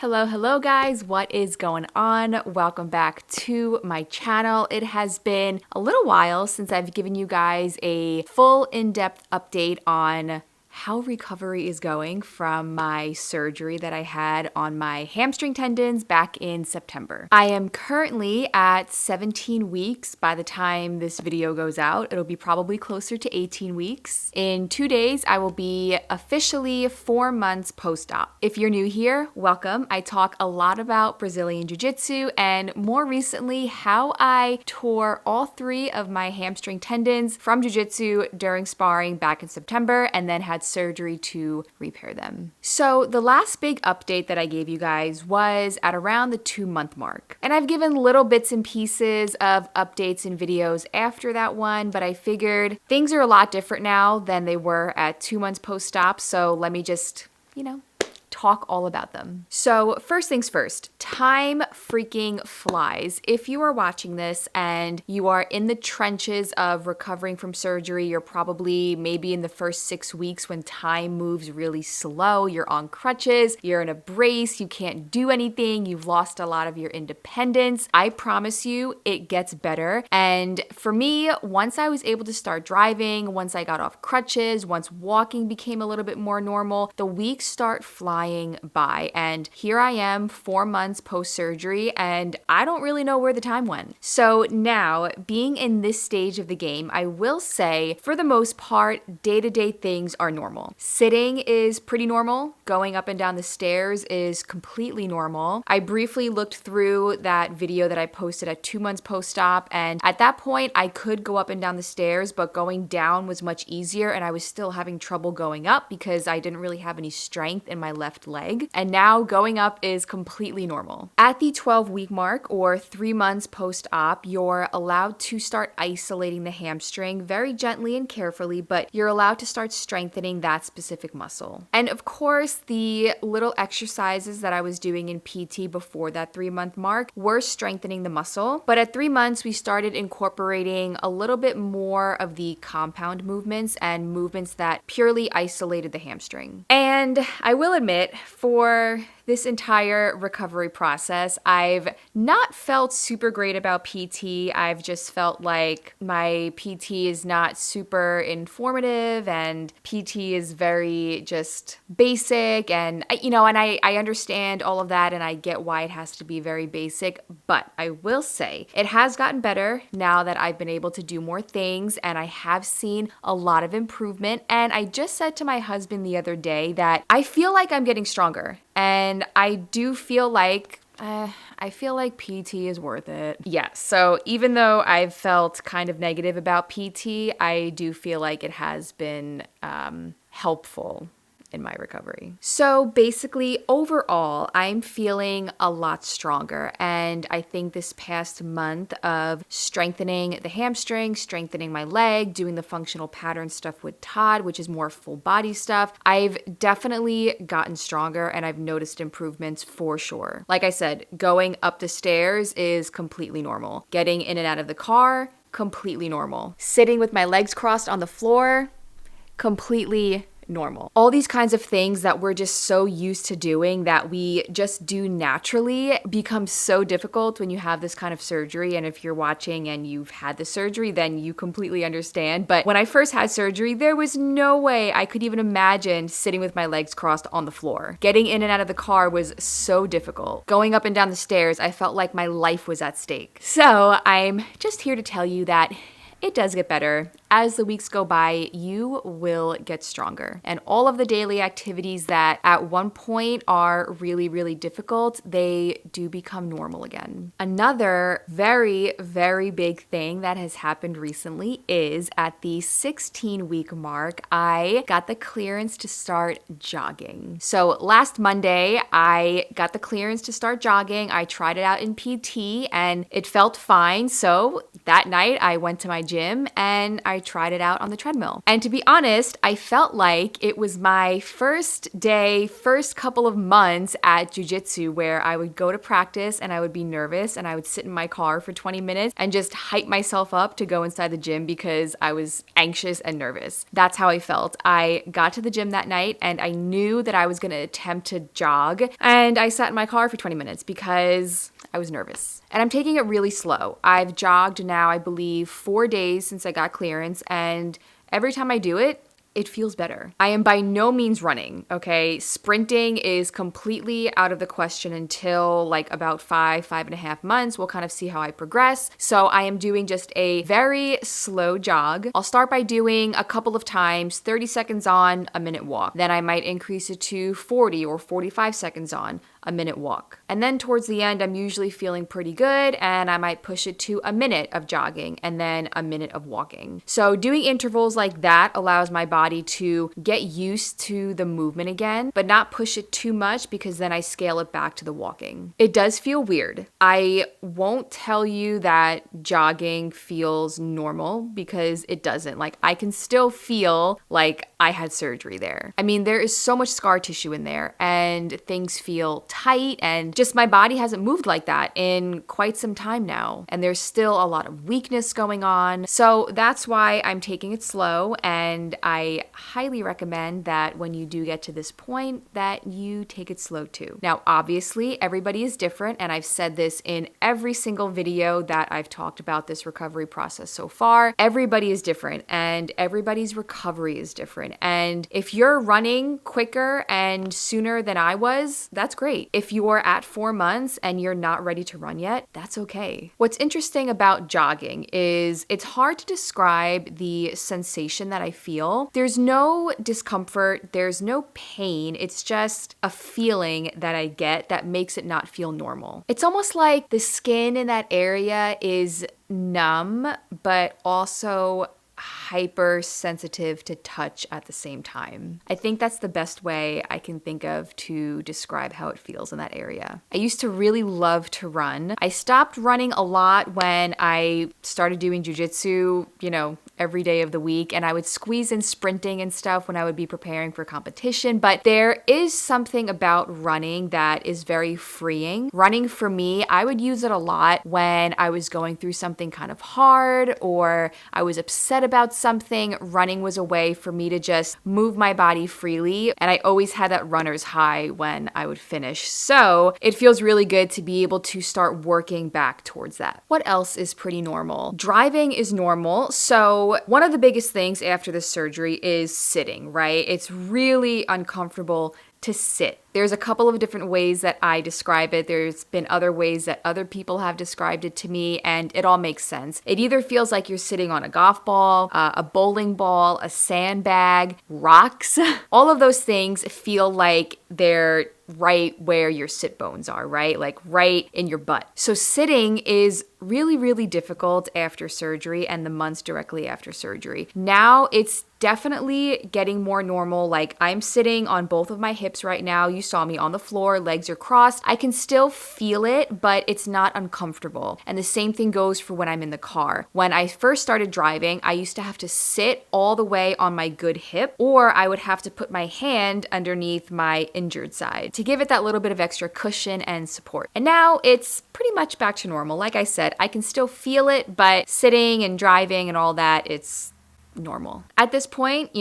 Hello guys, what is going on? Welcome back to my channel. It has been a little while since I've given you guys a full in-depth update on how recovery is going from my surgery that I had on my hamstring tendons back in September. I am currently at 17 weeks by the time this video goes out. It'll be probably closer to 18 weeks. In 2 days, I will be officially 4 months post-op. If you're new here, welcome. I talk a lot about Brazilian Jiu-Jitsu and more recently, how I tore all 3 of my hamstring tendons from Jiu-Jitsu during sparring back in September and then had surgery to repair them. So the last big update that I gave you guys was at around the 2-month mark. And I've given little bits and pieces of updates and videos after that one, but I figured things are a lot different now than they were at 2 months post-op, so let me just, talk all about them. So first things first, time freaking flies. If you are watching this and you are in the trenches of recovering from surgery, you're probably maybe in the first 6 weeks when time moves really slow, you're on crutches, you're in a brace, you can't do anything, you've lost a lot of your independence. I promise you it gets better. And for me, once I was able to start driving, once I got off crutches, once walking became a little bit more normal, the weeks start flying by. And here I am 4 months post-surgery and I don't really know where the time went. So now, being in this stage of the game, I will say for the most part, day-to-day things are normal. Sitting is pretty normal. Going up and down the stairs is completely normal. I briefly looked through that video that I posted at 2 months post-op, and at that point I could go up and down the stairs, but going down was much easier and I was still having trouble going up because I didn't really have any strength in my left leg. And now going up is completely normal. At the 12-week mark, or 3 months post-op, you're allowed to start isolating the hamstring very gently and carefully, but you're allowed to start strengthening that specific muscle. And of course, the little exercises that I was doing in PT before that 3-month mark were strengthening the muscle. But at 3 months, we started incorporating a little bit more of the compound movements and movements that purely isolated the hamstring. And I will admit, for this entire recovery process, I've not felt super great about PT. I've just felt like my PT is not super informative and PT is very just basic, and I understand all of that and I get why it has to be very basic, but I will say it has gotten better now that I've been able to do more things and I have seen a lot of improvement. And I just said to my husband the other day that I feel like I'm getting stronger. And I do feel like PT is worth it. Yeah, so even though I've felt kind of negative about PT, I do feel like it has been helpful in my recovery. So basically, overall, I'm feeling a lot stronger. And I think this past month of strengthening the hamstring, strengthening my leg, doing the functional pattern stuff with Todd, which is more full body stuff, I've definitely gotten stronger and I've noticed improvements for sure. Like I said, going up the stairs is completely normal. Getting in and out of the car, completely normal. Sitting with my legs crossed on the floor, completely normal. All these kinds of things that we're just so used to doing that we just do naturally become so difficult when you have this kind of surgery. And if you're watching and you've had the surgery, then you completely understand. But when I first had surgery, there was no way I could even imagine sitting with my legs crossed on the floor. Getting in and out of the car was so difficult. Going up and down the stairs, I felt like my life was at stake. So I'm just here to tell you that it does get better. As the weeks go by, you will get stronger. And all of the daily activities that at one point are really, really difficult, they do become normal again. Another very, very big thing that has happened recently is at the 16-week mark, I got the clearance to start jogging. So last Monday, I got the clearance to start jogging. I tried it out in PT and it felt fine. So that night I went to my gym and I I tried it out on the treadmill. And to be honest, I felt like it was my first day, first couple of months at jiu-jitsu where I would go to practice and I would be nervous and I would sit in my car for 20 minutes and just hype myself up to go inside the gym because I was anxious and nervous. That's how I felt. I got to the gym that night and I knew that I was going to attempt to jog, and I sat in my car for 20 minutes because I was nervous. And I'm taking it really slow. I've jogged now, I believe, 4 days since I got clearance, and every time I do it, it feels better. I am by no means running, okay? Sprinting is completely out of the question until like about 5.5 months. We'll kind of see how I progress. So I am doing just a very slow jog. I'll start by doing a couple of times, 30 seconds on, a minute walk. Then I might increase it to 40 or 45 seconds on, a minute walk. And then towards the end, I'm usually feeling pretty good and I might push it to a minute of jogging and then a minute of walking. So doing intervals like that allows my body to get used to the movement again, but not push it too much because then I scale it back to the walking. It does feel weird. I won't tell you that jogging feels normal because it doesn't. Like, I can still feel like I had surgery there. I mean, there is so much scar tissue in there and things feel tight, and just my body hasn't moved like that in quite some time now. And there's still a lot of weakness going on. So that's why I'm taking it slow, and I highly recommend that when you do get to this point that you take it slow too. Now, obviously, everybody is different, and I've said this in every single video that I've talked about this recovery process so far. Everybody is different, and everybody's recovery is different. And if you're running quicker and sooner than I was, that's great. If you're at 4 months and you're not ready to run yet, that's okay. What's interesting about jogging is it's hard to describe the sensation that I feel. There's no discomfort, there's no pain. It's just a feeling that I get that makes it not feel normal. It's almost like the skin in that area is numb, but also hypersensitive to touch at the same time. I think that's the best way I can think of to describe how it feels in that area. I used to really love to run. I stopped running a lot when I started doing jiu-jitsu, every day of the week, and I would squeeze in sprinting and stuff when I would be preparing for competition, but there is something about running that is very freeing. Running for me, I would use it a lot when I was going through something kind of hard or I was upset about something. Running was a way for me to just move my body freely, and I always had that runner's high when I would finish. So it feels really good to be able to start working back towards that. What else is pretty normal? Driving is normal. So one of the biggest things after the surgery is sitting, right? It's really uncomfortable to sit. There's a couple of different ways that I describe it. There's been other ways that other people have described it to me, and it all makes sense. It either feels like you're sitting on a golf ball, a bowling ball, a sandbag, rocks. All of those things feel like they're right where your sit bones are, right? Like right in your butt. So sitting is really, really difficult after surgery and the months directly after surgery. Now it's definitely getting more normal. Like, I'm sitting on both of my hips right now. You saw me on the floor, legs are crossed. I can still feel it, but it's not uncomfortable. And the same thing goes for when I'm in the car. When I first started driving, I used to have to sit all the way on my good hip, or I would have to put my hand underneath my injured side to give it that little bit of extra cushion and support. And now it's pretty much back to normal. Like I said, I can still feel it, but sitting and driving and all that, it's normal. At this point,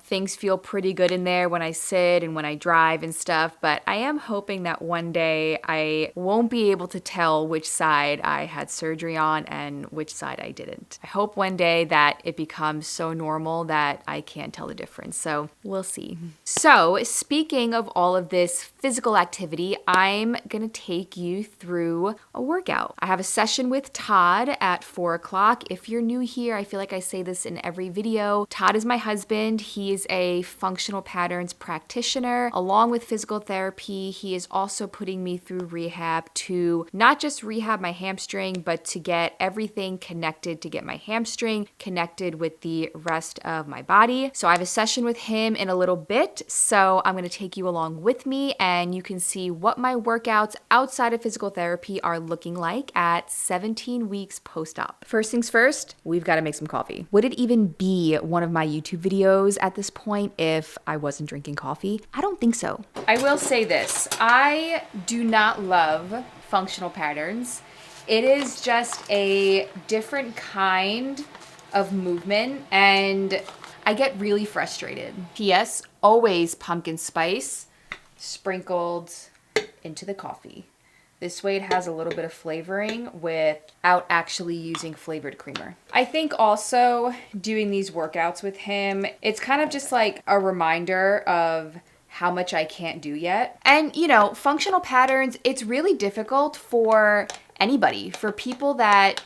things feel pretty good in there when I sit and when I drive and stuff, but I am hoping that one day I won't be able to tell which side I had surgery on and which side I didn't. I hope one day that it becomes so normal that I can't tell the difference, so we'll see. So speaking of all of this physical activity, I'm gonna take you through a workout. I have a session with Todd at 4 o'clock. If you're new here, I feel like I say this in every video. Todd is my husband. He is a functional patterns practitioner. Along with physical therapy, he is also putting me through rehab to not just rehab my hamstring, but to get everything connected, to get my hamstring connected with the rest of my body. So I have a session with him in a little bit. So I'm going to take you along with me and you can see what my workouts outside of physical therapy are looking like at 17 weeks post-op. First things first, we've got to make some coffee. Would it even be be one of my YouTube videos at this point if I wasn't drinking coffee. I don't think so. I will say this, I do not love functional patterns. It is just a different kind of movement and I get really frustrated. P.S. Always pumpkin spice sprinkled into the coffee. This way it has a little bit of flavoring without actually using flavored creamer. I think also doing these workouts with him, it's kind of just like a reminder of how much I can't do yet. And you know, functional patterns, it's really difficult for anybody, for people that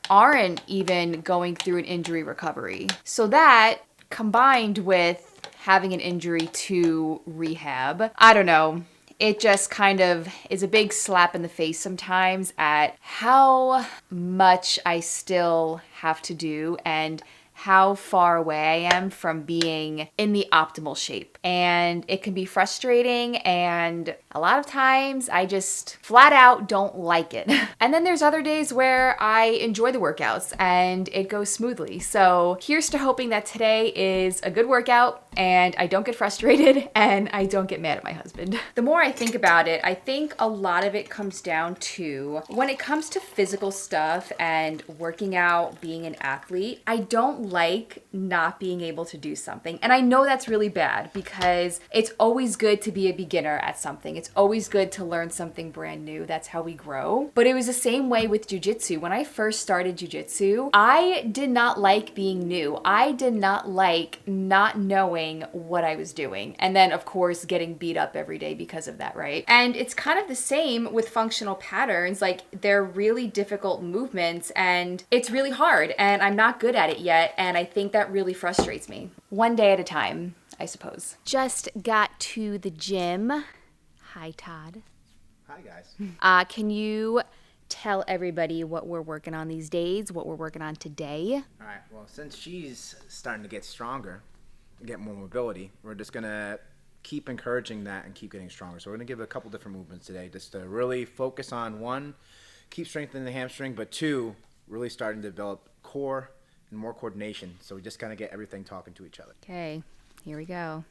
aren't even going through an injury recovery. So that combined with having an injury to rehab, I don't know, it just kind of is a big slap in the face sometimes at how much I still have to do and how far away I am from being in the optimal shape. And it can be frustrating, and a lot of times I just flat out don't like it. And then there's other days where I enjoy the workouts and it goes smoothly. So here's to hoping that today is a good workout and I don't get frustrated and I don't get mad at my husband. The more I think about it, I think a lot of it comes down to when it comes to physical stuff and working out, being an athlete, I don't like not being able to do something. And I know that's really bad because it's always good to be a beginner at something. It's always good to learn something brand new. That's how we grow. But it was the same way with jujitsu. When I first started jujitsu, I did not like being new. I did not like not knowing what I was doing. And then of course getting beat up every day because of that, right? And it's kind of the same with functional patterns. Like they're really difficult movements and it's really hard and I'm not good at it yet. And I think that really frustrates me. One day at a time, I suppose. Just got to the gym. Hi, Todd. Hi, guys. Can you tell everybody what we're working on these days, what we're working on today? All right. Well, since she's starting to get stronger and get more mobility, we're just going to keep encouraging that and keep getting stronger. So we're going to give a couple different movements today just to really focus on, one, keep strengthening the hamstring, but two, really starting to develop core and more coordination. So we just kind of get everything talking to each other. Okay, here we go.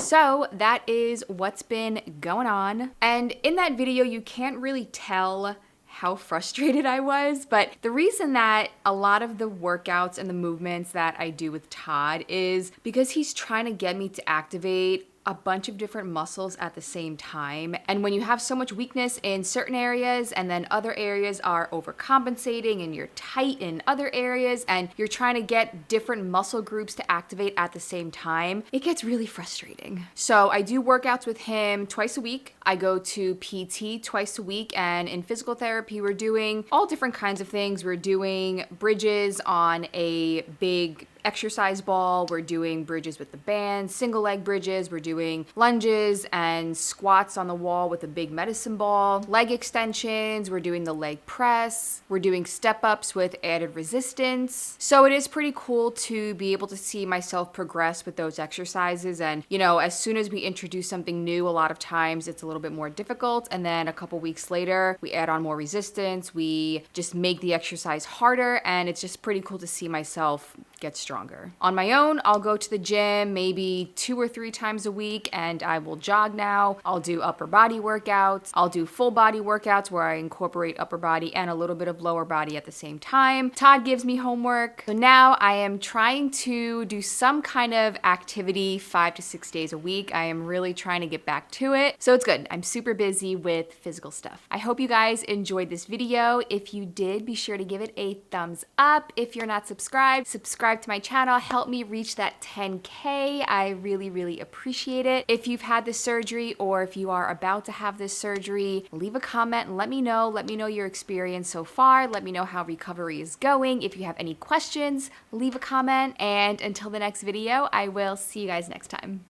So that is what's been going on. And in that video, you can't really tell how frustrated I was, but the reason that a lot of the workouts and the movements that I do with Todd is because he's trying to get me to activate a bunch of different muscles at the same time. And when you have so much weakness in certain areas and then other areas are overcompensating and you're tight in other areas and you're trying to get different muscle groups to activate at the same time, it gets really frustrating. So I do workouts with him twice a week. I go to PT twice a week, and in physical therapy, we're doing all different kinds of things. We're doing bridges on a big exercise ball. We're doing bridges with the band, single leg bridges. We're doing lunges and squats on the wall with a big medicine ball, leg extensions. We're doing the leg press. We're doing step ups with added resistance. So it is pretty cool to be able to see myself progress with those exercises. And, you know, as soon as we introduce something new, a lot of times it's a little bit more difficult. And then a couple weeks later, we add on more resistance. We just make the exercise harder. And it's just pretty cool to see myself get stronger. On my own, I'll go to the gym maybe 2 or 3 times a week and I will jog now. I'll do upper body workouts. I'll do full body workouts where I incorporate upper body and a little bit of lower body at the same time. Todd gives me homework. So now I am trying to do some kind of activity 5 to 6 days a week. I am really trying to get back to it. So it's good. I'm super busy with physical stuff. I hope you guys enjoyed this video. If you did, be sure to give it a thumbs up. If you're not subscribed, subscribe to my channel. Help me reach that 10K. I really, really appreciate it. If you've had this surgery or if you are about to have this surgery, leave a comment and let me know. Let me know your experience so far. Let me know how recovery is going. If you have any questions, leave a comment. And until the next video, I will see you guys next time.